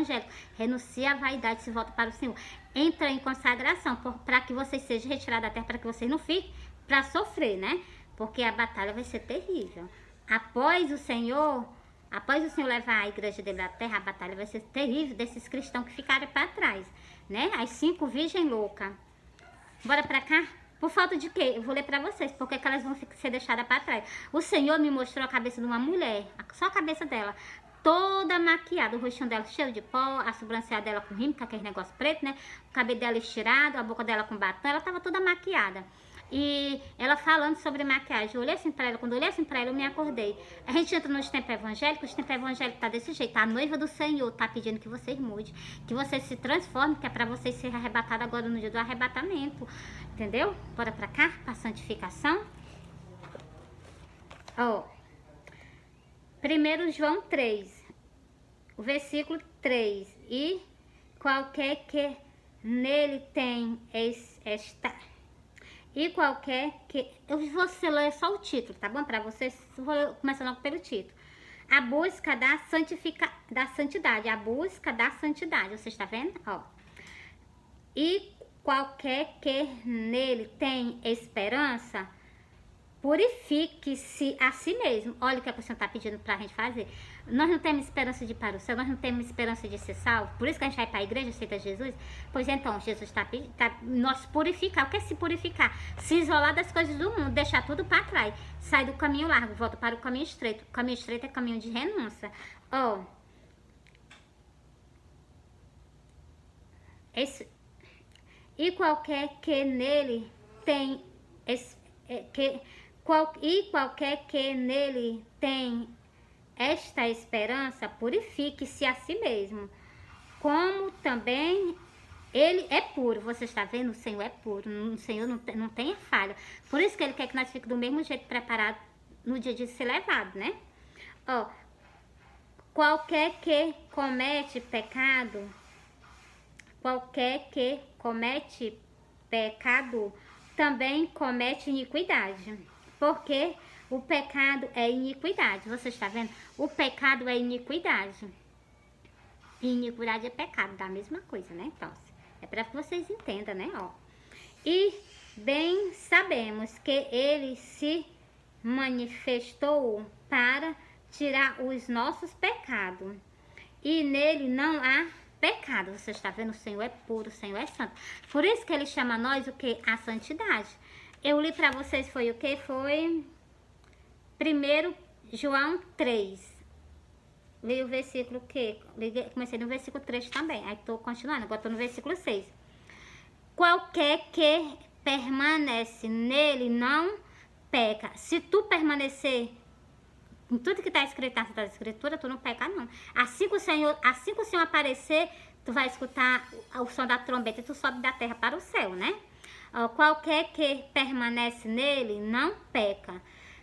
evangélico. Renuncia à vaidade, se volta para o Senhor. Entra em consagração, para que vocês sejam retirados da terra, para que vocês não fiquem para sofrer, né? Porque a batalha vai ser terrível. Após o Senhor levar a igreja dele da terra, a batalha vai ser terrível desses cristãos que ficaram para trás, né? As 5 virgens loucas. Bora pra cá? Por falta de quê? Eu vou ler pra vocês, porque que elas vão ser deixadas pra trás. O Senhor me mostrou a cabeça de uma mulher, só a cabeça dela, toda maquiada, o rostinho dela cheio de pó, a sobrancelha dela com rímel, aquele negócio preto, né? O cabelo dela estirado, a boca dela com batom, ela tava toda maquiada. E ela falando sobre maquiagem, eu olhei assim pra ela, quando eu olhei assim pra ela, eu me acordei. A gente entra nos tempos evangélicos, os tempos evangélicos tá desse jeito, a noiva do Senhor tá pedindo que vocês mudem, que vocês se transformem, que é pra vocês serem arrebatados agora no dia do arrebatamento, entendeu? Bora pra cá, pra santificação. Ó, 1 João 3, o versículo 3, e qualquer que nele tem esta... E qualquer que... Eu vou ler só o título, tá bom? Pra vocês, vou começar logo pelo título. A busca da santidade. A busca da santidade. Você está vendo? Ó. E qualquer que nele tem esperança, purifique-se a si mesmo. Olha o que o Senhor está pedindo para a gente fazer. Nós não temos esperança de ir para o céu, nós não temos esperança de ser salvo. Por isso que a gente vai para a igreja, aceita Jesus. Pois então, Jesus está pedindo, nós purificar. O que é se purificar? Se isolar das coisas do mundo, deixar tudo para trás. Sai do caminho largo, volta para o caminho estreito. O caminho estreito é caminho de renúncia. Ó. E qualquer que nele tem... qualquer que nele tem esta esperança, purifique-se a si mesmo, como também ele é puro. Você está vendo? O Senhor é puro, o Senhor não tem falha. Por isso que ele quer que nós fiquemos do mesmo jeito preparados no dia de ser levado, né? Ó, qualquer que comete pecado também comete iniquidade, porque o pecado é iniquidade. Você está vendo? O pecado é iniquidade. E iniquidade é pecado, da mesma coisa, né? Então, é para que vocês entendam, né? Ó. E bem sabemos que ele se manifestou para tirar os nossos pecados, e nele não há pecado. Você está vendo? O Senhor é puro, o Senhor é santo. Por isso que ele chama nós o que? A santidade. Eu li para vocês, foi o que? Foi 1 João 3. Li o versículo que? Comecei no versículo 3 também. Aí estou continuando, agora estou no versículo 6. Qualquer que permanece nele não peca. Se tu permanecer em tudo que está escrito na escritura, tu não peca não. Assim que o Senhor aparecer, tu vai escutar o som da trombeta e tu sobe da terra para o céu, né? Qualquer que permanece nele não peca.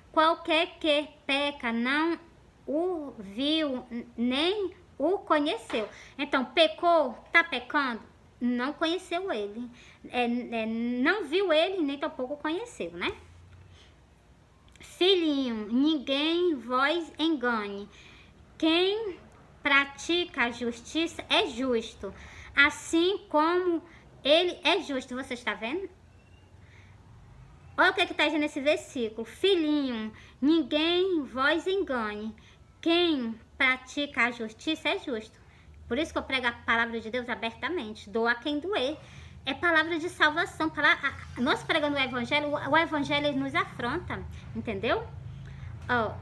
Qualquer que peca não o viu nem o conheceu. Então, pecou, tá pecando, não conheceu ele. Não viu ele, nem tampouco conheceu, né? Filhinho, ninguém vos engane. Quem pratica a justiça é justo, assim como ele é justo. Você está vendo? Olha o que está dizendo nesse versículo. Filhinho, ninguém vos engane. Quem pratica a justiça é justo. Por isso que eu prego a palavra de Deus abertamente. Doa quem doer. É palavra de salvação. Nós pregando o evangelho ele nos afronta. Entendeu? Ó.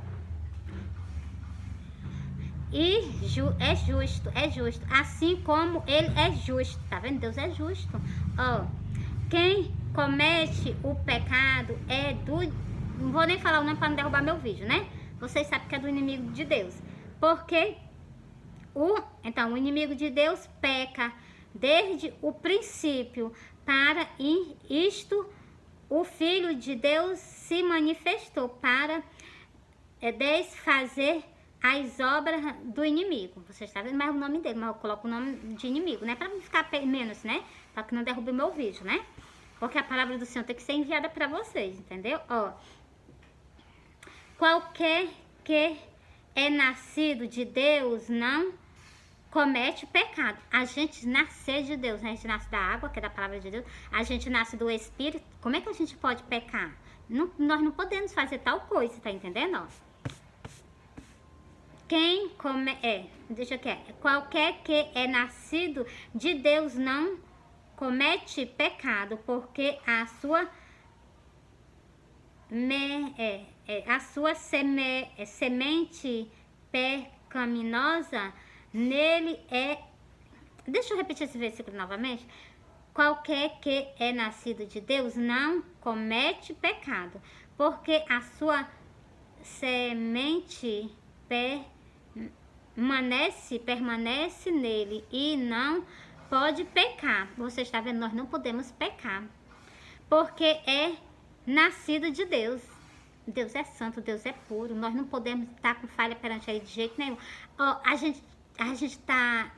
E é justo. Assim como ele é justo. Tá vendo? Deus é justo. Ó. Quem comete o pecado é do... Não vou nem falar o nome para não derrubar meu vídeo, né? Vocês sabem que é do inimigo de Deus. Porque então, o inimigo de Deus peca desde o princípio. Para isto, o Filho de Deus se manifestou para desfazer as obras do inimigo. Vocês sabem mais o nome dele, mas eu coloco o nome de inimigo, né? Para não ficar menos, né? Para que não derrube meu vídeo, né? Porque a palavra do Senhor tem que ser enviada para vocês, entendeu? Ó. Qualquer que é nascido de Deus não comete pecado. A gente nasce de Deus, né? A gente nasce da água, que é da palavra de Deus. A gente nasce do Espírito. Como é que a gente pode pecar? Não, nós não podemos fazer tal coisa, tá entendendo? Ó? Qualquer que é nascido de Deus não comete pecado, porque a sua semente pecaminosa nele é... Deixa eu repetir esse versículo novamente. Qualquer que é nascido de Deus não comete pecado, porque a sua semente permanece nele e não pode pecar. Você está vendo? Nós não podemos pecar, porque é nascido de Deus. Deus é santo, Deus é puro. Nós não podemos estar com falha perante ele de jeito nenhum. Ó, a gente tá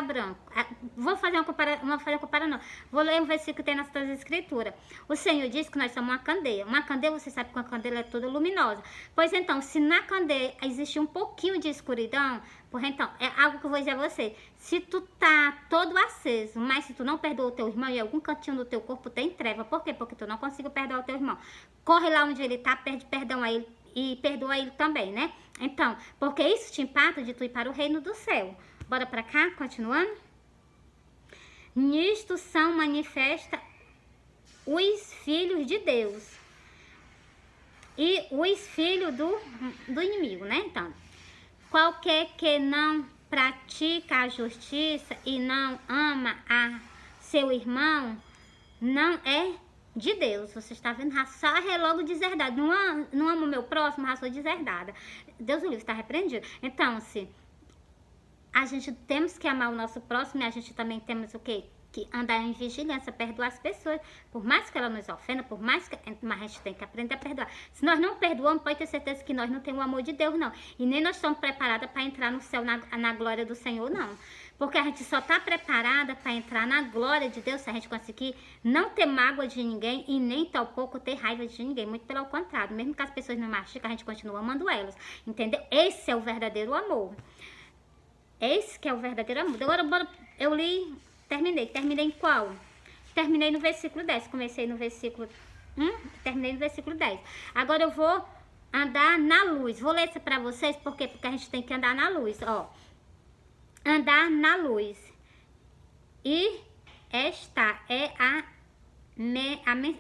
branco. Vou fazer uma comparação, não. Vou ler um versículo que tem nas suas escrituras. O Senhor diz que nós somos uma candeia. Uma candeia, você sabe que uma candeia é toda luminosa. Pois então, se na candeia existe um pouquinho de escuridão, então, é algo que eu vou dizer a você. Se tu tá todo aceso, mas se tu não perdoa o teu irmão, e algum cantinho do teu corpo tem treva. Por quê? Porque tu não conseguiu perdoar o teu irmão. Corre lá onde ele tá, pede perdão a ele e perdoa ele também, né? Então, porque isso te impacta de tu ir para o reino do céu. Bora pra cá, continuando. Nisto são manifestas os filhos de Deus e os filhos do inimigo, né? Então, qualquer que não pratica a justiça e não ama a seu irmão, não é de Deus. Você está vendo? Raça é logo deserdada. Não amo o meu próximo, raça deserdada. Deus o livre, está repreendido. Então, se a gente temos que amar o nosso próximo, e a gente também temos o quê? Que andar em vigilância, perdoar as pessoas. Por mais que ela nos ofenda, mas a gente tem que aprender a perdoar. Se nós não perdoamos, pode ter certeza que nós não temos o amor de Deus, não. E nem nós estamos preparadas para entrar no céu, na glória do Senhor, não. Porque a gente só está preparada para entrar na glória de Deus se a gente conseguir não ter mágoa de ninguém e nem tampouco ter raiva de ninguém. Muito pelo contrário. Mesmo que as pessoas não machucam, a gente continua amando elas. Entendeu? Esse é o verdadeiro amor. Esse que é o verdadeiro amor. Agora, eu li, terminei em qual? Terminei no versículo 10, comecei no versículo 1, terminei no versículo 10. Agora eu vou andar na luz. Vou ler isso pra vocês, por quê? Porque a gente tem que andar na luz, ó. Andar na luz. E esta é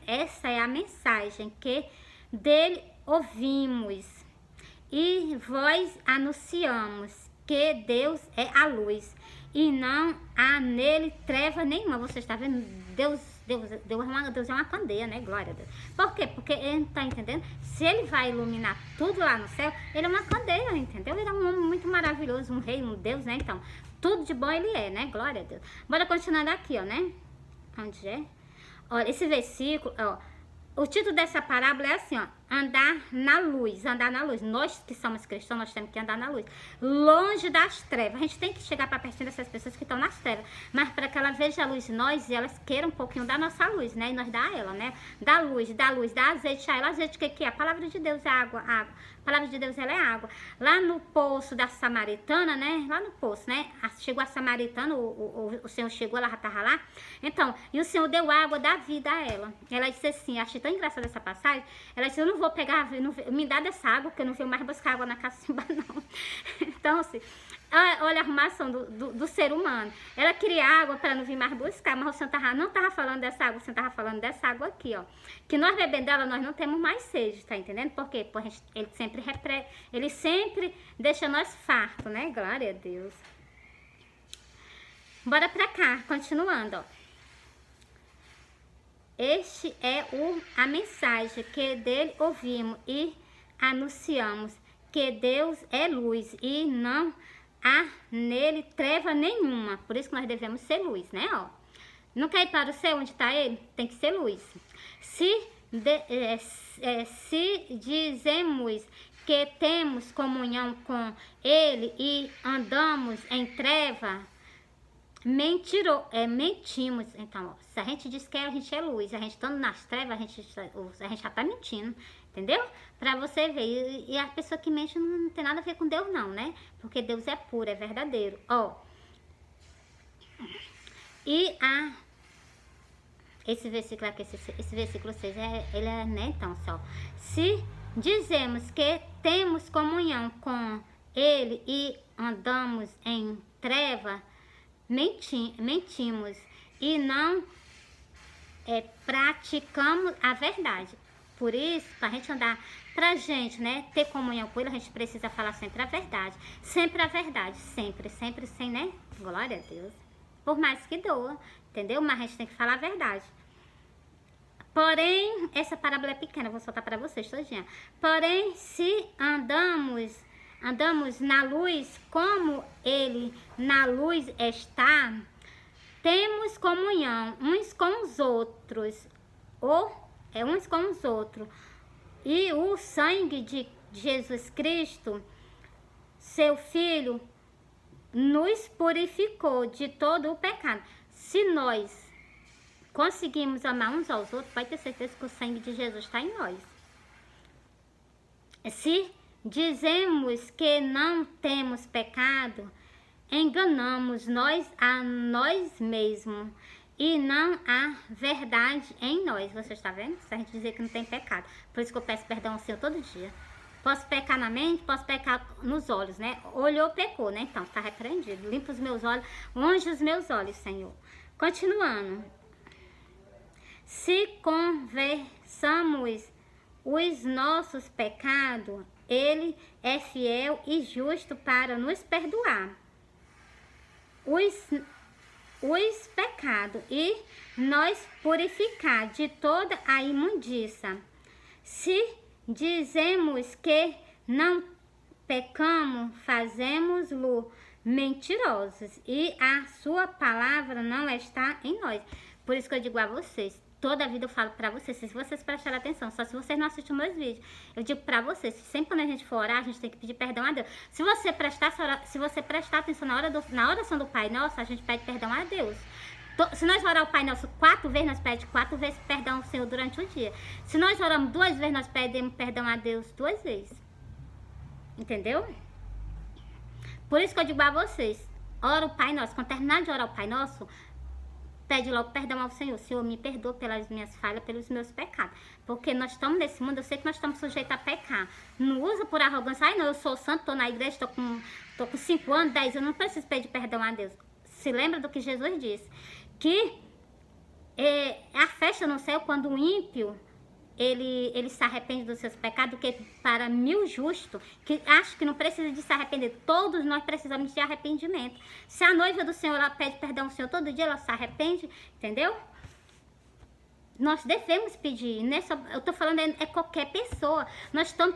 essa é a mensagem que dele ouvimos e vós anunciamos, que Deus é a luz e não há nele treva nenhuma. Você está vendo? Deus é uma candeia, né? Glória a Deus. Por quê? Porque ele tá entendendo? Se ele vai iluminar tudo lá no céu, ele é uma candeia, entendeu? Ele é um homem muito maravilhoso, um rei, um Deus, né? Então, tudo de bom ele é, né? Glória a Deus. Bora continuar aqui, ó, né? Onde é? Olha, esse versículo, ó. O título dessa parábola é assim, ó. Andar na luz, andar na luz. Nós que somos cristãos, nós temos que andar na luz. Longe das trevas. A gente tem que chegar para perto dessas pessoas que estão nas trevas. Mas para que ela veja a luz em nós e elas queiram um pouquinho da nossa luz, né? E nós dá a ela, né? Dá luz, dá azeite a ela. Azeite o que é? A palavra de Deus é água, água. A palavra de Deus, ela é água. Lá no poço da Samaritana, né? Lá no poço, né? Chegou a Samaritana, o Senhor chegou, ela já estava lá. Então, e o Senhor deu água da vida a ela. Ela disse assim, achei tão engraçada essa passagem. Ela disse, eu não vou pegar, me dá dessa água, porque eu não venho mais buscar água na cacimba, não. Então, assim, olha a arrumação do ser humano. Ela queria água para não vir mais buscar, mas o Senhor não estava falando dessa água, o Senhor estava falando dessa água aqui, ó. Que nós bebendo dela, nós não temos mais sede, tá entendendo? Por quê? Porque ele sempre deixa nós fartos, né? Glória a Deus. Bora pra cá, continuando, ó. Este é a mensagem que dele ouvimos e anunciamos, que Deus é luz e não há nele treva nenhuma. Por isso que nós devemos ser luz, né? Ó. Não quer ir para o céu onde está ele? Tem que ser luz. Se dizemos que temos comunhão com ele e andamos em treva, mentimos. Então, ó, se a gente diz que a gente é luz, a gente estando nas trevas, a gente já está mentindo, Entendeu? Pra você ver. E a pessoa que mente não tem nada a ver com Deus não, né? Porque Deus é puro, é verdadeiro. Ó. E esse versículo aqui, esse versículo 6, ele é, né, então, só. Se dizemos que temos comunhão com ele e andamos em treva, mentimos e não praticamos a verdade. Por isso, pra gente andar, pra gente, né, ter comunhão com ele, a gente precisa falar sempre a verdade. Sempre a verdade, sempre, sempre sem, né? Glória a Deus. Por mais que doa, entendeu? Mas a gente tem que falar a verdade. Porém, essa parábola é pequena, vou soltar para vocês todinha. Porém, se andamos na luz como ele na luz está, temos comunhão uns com os outros, uns com os outros. E o sangue de Jesus Cristo, seu Filho, nos purificou de todo o pecado. Se nós conseguimos amar uns aos outros, pode ter certeza que o sangue de Jesus está em nós. Se dizemos que não temos pecado, enganamos nós a nós mesmos e não há verdade em nós. Você está vendo? Se a gente dizer que não tem pecado. Por isso que eu peço perdão ao Senhor todo dia. Posso pecar na mente, posso pecar nos olhos, né? Olhou, pecou, né? Então, está repreendido. Limpa os meus olhos, unge os meus olhos, Senhor. Continuando. Se confessamos os nossos pecados, ele é fiel e justo para nos perdoar os pecados e nos purificar de toda a imundícia. Se dizemos que não pecamos, fazemos-lo mentirosos e a sua palavra não está em nós. Por isso que eu digo a vocês, toda a vida eu falo pra vocês, se vocês prestarem atenção, só se vocês não assistem meus vídeos, eu digo pra vocês, sempre quando a gente for orar, a gente tem que pedir perdão a Deus. Se você prestar atenção na oração do Pai Nosso, a gente pede perdão a Deus. Se nós orar o Pai Nosso 4 vezes, nós pedimos 4 vezes perdão ao Senhor durante o dia. Se nós oramos 2 vezes, nós pedimos perdão a Deus 2 vezes. Entendeu? Por isso que eu digo a vocês, ora o Pai Nosso, quando terminar de orar o Pai Nosso, pede logo perdão ao Senhor. Senhor, me perdoa pelas minhas falhas, pelos meus pecados. Porque nós estamos nesse mundo, eu sei que nós estamos sujeitos a pecar. Não usa por arrogância. Ai, não, eu sou santo, estou na igreja, estou com 5 anos, 10 anos, não preciso pedir perdão a Deus. Se lembra do que Jesus disse? Que a festa no céu, quando o ímpio, ele se arrepende dos seus pecados, que para 1000 justos, que acho que não precisa de se arrepender. Todos nós precisamos de arrependimento. Se a noiva do Senhor, ela pede perdão ao Senhor todo dia, ela se arrepende, entendeu? Nós devemos pedir, né? Eu tô falando qualquer pessoa. Nós estamos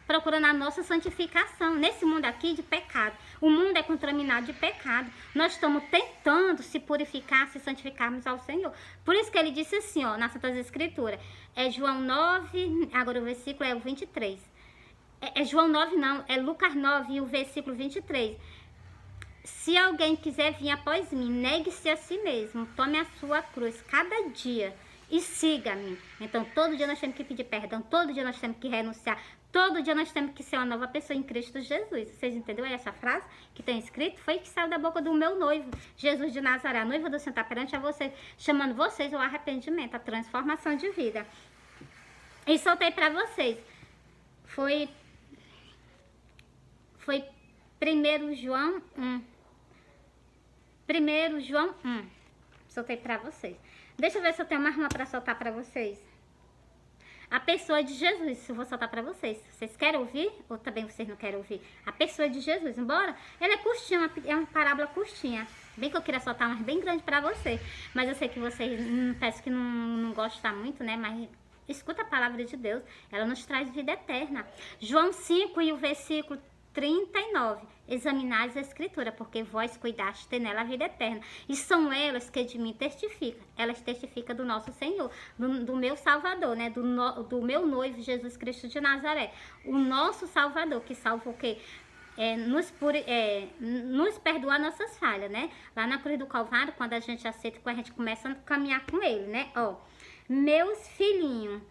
procurando a nossa santificação nesse mundo aqui de pecado. O mundo é contaminado de pecado. Nós estamos tentando se purificar, se santificarmos ao Senhor. Por isso que ele disse assim, ó, nas Santas Escrituras. É João 9, agora o versículo é o 23. É João 9 não, é Lucas 9 e o versículo 23. Se alguém quiser vir após mim, negue-se a si mesmo, tome a sua cruz cada dia e siga-me. Então, todo dia nós temos que pedir perdão, todo dia nós temos que renunciar, todo dia nós temos que ser uma nova pessoa em Cristo Jesus. Vocês entenderam essa frase que tem escrito? Foi que saiu da boca do meu noivo, Jesus de Nazaré. A noiva do Senhor está perante a vocês, chamando vocês ao arrependimento, a transformação de vida. E soltei para vocês. Foi 1 João 1. 1 João 1. Soltei pra vocês. Deixa eu ver se eu tenho mais uma pra soltar pra vocês. A pessoa de Jesus, se eu vou soltar pra vocês. Vocês querem ouvir? Ou também vocês não querem ouvir? A pessoa de Jesus, embora ela é curtinha, é uma parábola curtinha. Bem que eu queria soltar uma bem grande pra vocês. Mas eu sei que vocês, peço que não gostam muito, né? Mas escuta a palavra de Deus. Ela nos traz vida eterna. João 5 e o versículo 39. Examinais a Escritura, porque vós cuidaste nela a vida eterna. E são elas que de mim testificam. Elas testificam do nosso Senhor, do meu Salvador, né? Do meu noivo Jesus Cristo de Nazaré. O nosso Salvador, que salva o quê? Nos perdoar nossas falhas, né? Lá na cruz do Calvário, quando a gente aceita, quando a gente começa a caminhar com ele, né? Ó, meus filhinhos,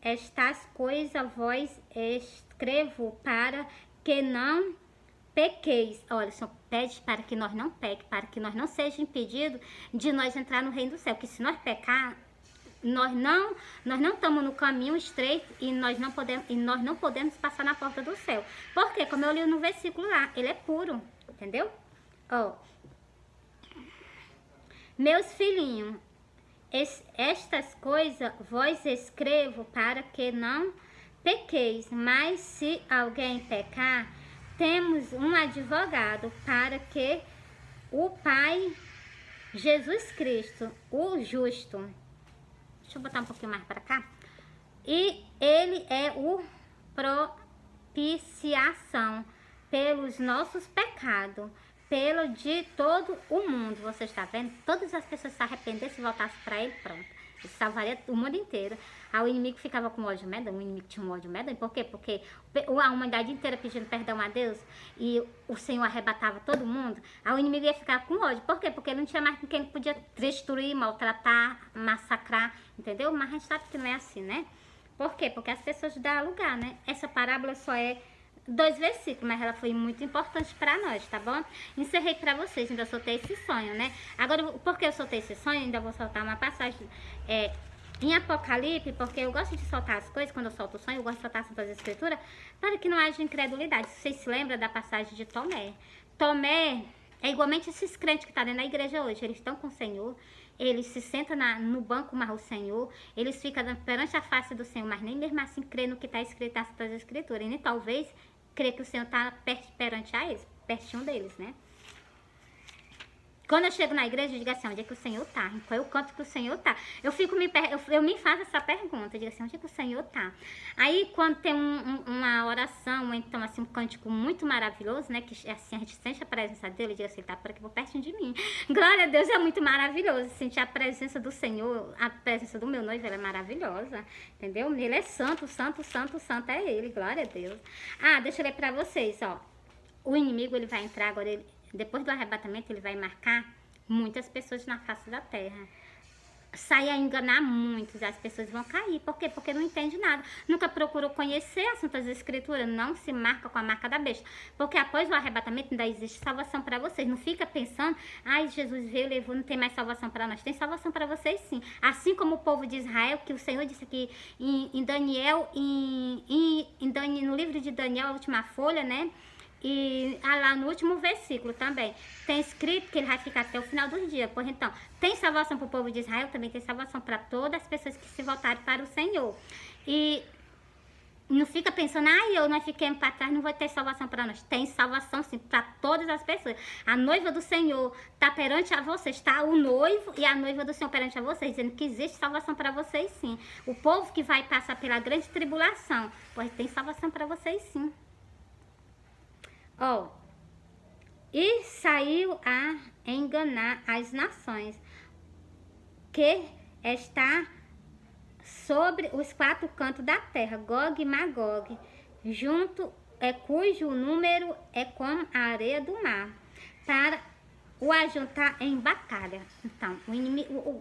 estas coisas vos escrevo para que não pequeis. Olha, o Senhor pede para que nós não pequemos, para que nós não seja impedido de nós entrar no reino do céu. Porque se nós pecar, nós não estamos no caminho estreito e nós não podemos passar na porta do céu. Porque, como eu li no versículo lá, ele é puro, entendeu? Ó, meus filhinhos, estas coisas vos escrevo para que não pequeis, mas se alguém pecar, temos um advogado para que o Pai, Jesus Cristo, o justo. Deixa eu botar um pouquinho mais para cá. E ele é o propiciação pelos nossos pecados, pelo de todo o mundo. Você está vendo? Todas as pessoas se arrependessem e voltassem para ele, pronto. Ele salvaria o mundo inteiro. Aí o inimigo ficava com ódio medonho, o inimigo tinha um ódio medonho. Por quê? Porque a humanidade inteira pedindo perdão a Deus e o Senhor arrebatava todo mundo. Aí o inimigo ia ficar com ódio. Por quê? Porque ele não tinha mais com quem podia destruir, maltratar, massacrar, entendeu? Mas a gente sabe que não é assim, né? Por quê? Porque as pessoas dão lugar, né? Essa parábola só é 2 versículos, mas ela foi muito importante para nós, tá bom? Encerrei para vocês, ainda soltei esse sonho, né? Agora, porque eu soltei esse sonho, ainda vou soltar uma passagem em Apocalipse, porque eu gosto de soltar as coisas, quando eu solto o sonho, eu gosto de soltar as Santas Escrituras, para que não haja incredulidade. Vocês se lembram da passagem de Tomé? Tomé é igualmente esses crentes que estão dentro da igreja hoje, eles estão com o Senhor, eles se sentam no banco, mas o Senhor, eles ficam perante a face do Senhor, mas nem mesmo assim crê no que está escrito nas Santas Escrituras, e nem talvez crê que o Senhor está perante a eles, pertinho deles, né? Quando eu chego na igreja, eu digo assim, onde é que o Senhor está? Em qual é o canto que o Senhor está? Eu me faço essa pergunta, eu digo assim, onde é que o Senhor está? Aí, quando tem uma oração, ou então, assim, um cântico muito maravilhoso, né, que assim, a gente sente a presença dele, eu digo assim, tá por aqui, por pertinho de mim. Glória a Deus, é muito maravilhoso, sentir a presença do Senhor, a presença do meu noivo, ela é maravilhosa, entendeu? Ele é santo, santo, santo, santo é ele, glória a Deus. Ah, deixa eu ler pra vocês, ó. O inimigo, ele vai entrar agora, depois do arrebatamento, ele vai marcar muitas pessoas na face da terra. Sai a enganar muitos, as pessoas vão cair. Por quê? Porque não entende nada. Nunca procurou conhecer as Santas Escrituras, não se marca com a marca da besta. Porque após o arrebatamento ainda existe salvação para vocês. Não fica pensando, ai, Jesus veio, levou, não tem mais salvação para nós. Tem salvação para vocês sim. Assim como o povo de Israel, que o Senhor disse aqui em Daniel, no livro de Daniel, a última folha, né? E lá no último versículo também tem escrito que ele vai ficar até o final dos dias. Pois então, tem salvação para o povo de Israel, também tem salvação para todas as pessoas que se voltarem para o Senhor. E não fica pensando, nós fiquemos para trás, não vai ter salvação para nós. Tem salvação sim, para todas as pessoas. A noiva do Senhor está perante a vocês, está o noivo e a noiva do Senhor perante a vocês, dizendo que existe salvação para vocês sim. O povo que vai passar pela grande tribulação, pois tem salvação para vocês sim. E saiu a enganar as nações, que está sobre os 4 cantos da terra, Gog e Magog, cujo número é como a areia do mar, para o ajuntar em batalha. Então,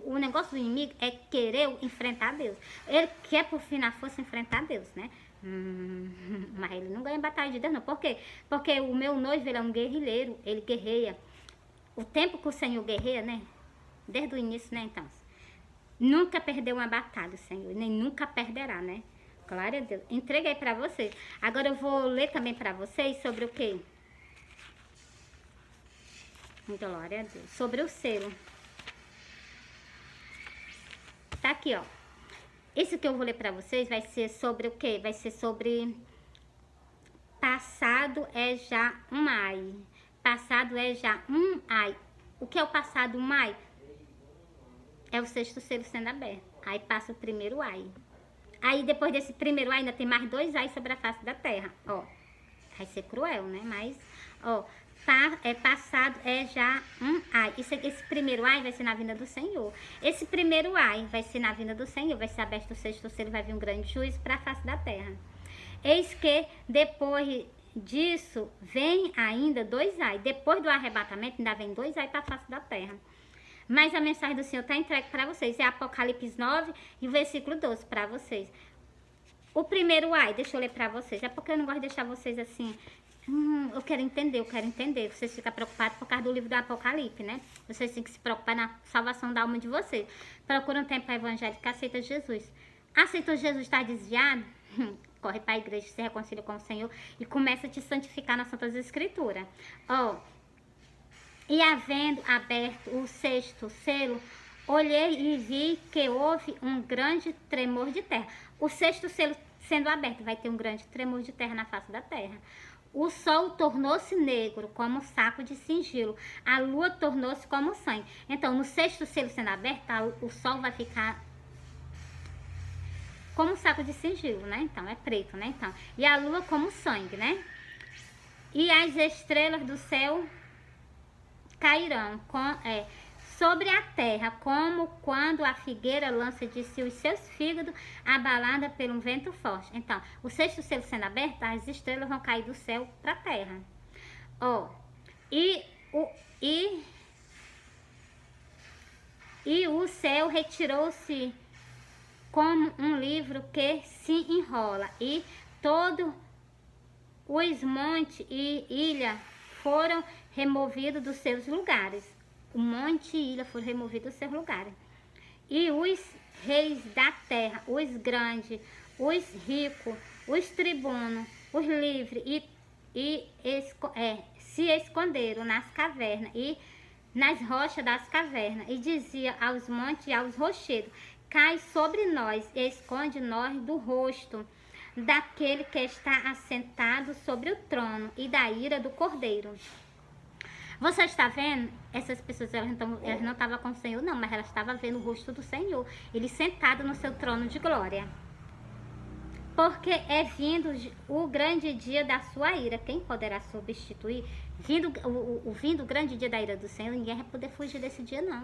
o negócio do inimigo é querer enfrentar Deus. Ele quer, por fim, na força, enfrentar Deus, né? Mas ele não ganha batalha de Deus, não. Por quê? Porque o meu noivo, ele é um guerrilheiro, ele guerreia. O tempo que o Senhor guerreia, né? Desde o início, né, então? Nunca perdeu uma batalha, o Senhor, nem nunca perderá, né? Glória a Deus. Entreguei pra vocês. Agora eu vou ler também pra vocês sobre o quê? Glória a Deus. Sobre o selo. Tá aqui, ó. Isso que eu vou ler para vocês vai ser sobre o quê? Vai ser sobre passado é já um ai. Passado é já um ai. O que é o passado um ai? É o 6º selo sendo aberto. Aí passa o primeiro ai. Aí depois desse primeiro ai ainda tem mais 2 ai sobre a face da terra. Ó, vai ser cruel, né? Mas, ó, passado é já um ai. Esse primeiro ai vai ser na vinda do Senhor. Esse primeiro ai vai ser na vinda do Senhor. Vai ser aberto o 6º selo, vai vir um grande juízo para a face da terra. Eis que depois disso vem ainda 2 ai. Depois do arrebatamento ainda vem 2 ai para a face da terra. Mas a mensagem do Senhor está entregue para vocês. É Apocalipse 9 e o versículo 12 para vocês. O primeiro ai, deixa eu ler pra vocês. É porque eu não gosto de deixar vocês assim... eu quero entender. Vocês ficam preocupados por causa do livro do Apocalipse, né? Vocês têm que se preocupar na salvação da alma de vocês. Procura um tempo evangélico que aceita Jesus. Aceitou Jesus, está desviado? Corre para a igreja, se reconcilia com o Senhor e começa a te santificar nas Santas Escrituras. E havendo aberto o 6º selo, olhei e vi que houve um grande tremor de terra. O 6º selo sendo aberto, vai ter um grande tremor de terra na face da terra. O sol tornou-se negro como um saco de sigilo. A lua tornou-se como sangue. Então, no 6º selo sendo aberto, o sol vai ficar como um saco de sigilo, né? Então, é preto, né? Então, e a lua como sangue, né? E as estrelas do céu cairão sobre a terra, como quando a figueira lança de si os seus fígados, abalada por um vento forte. Então, o 6º selo sendo aberto, as estrelas vão cair do céu para a terra. E o céu retirou-se como um livro que se enrola, e todos os montes e ilha foram removidos dos seus lugares. O monte e ilha foram removidos dos seus lugares. E os reis da terra, os grandes, os ricos, os tribunos, os livres, se esconderam nas cavernas e nas rochas das cavernas, e dizia aos montes e aos rochedos: cai sobre nós e esconde nós do rosto daquele que está assentado sobre o trono e da ira do Cordeiro. Você está vendo? Essas pessoas, elas não estavam com o Senhor, não, mas elas estavam vendo o rosto do Senhor, ele sentado no seu trono de glória. Porque é vindo o grande dia da sua ira. Quem poderá substituir? Vindo o grande dia da ira do Senhor, ninguém vai poder fugir desse dia, não.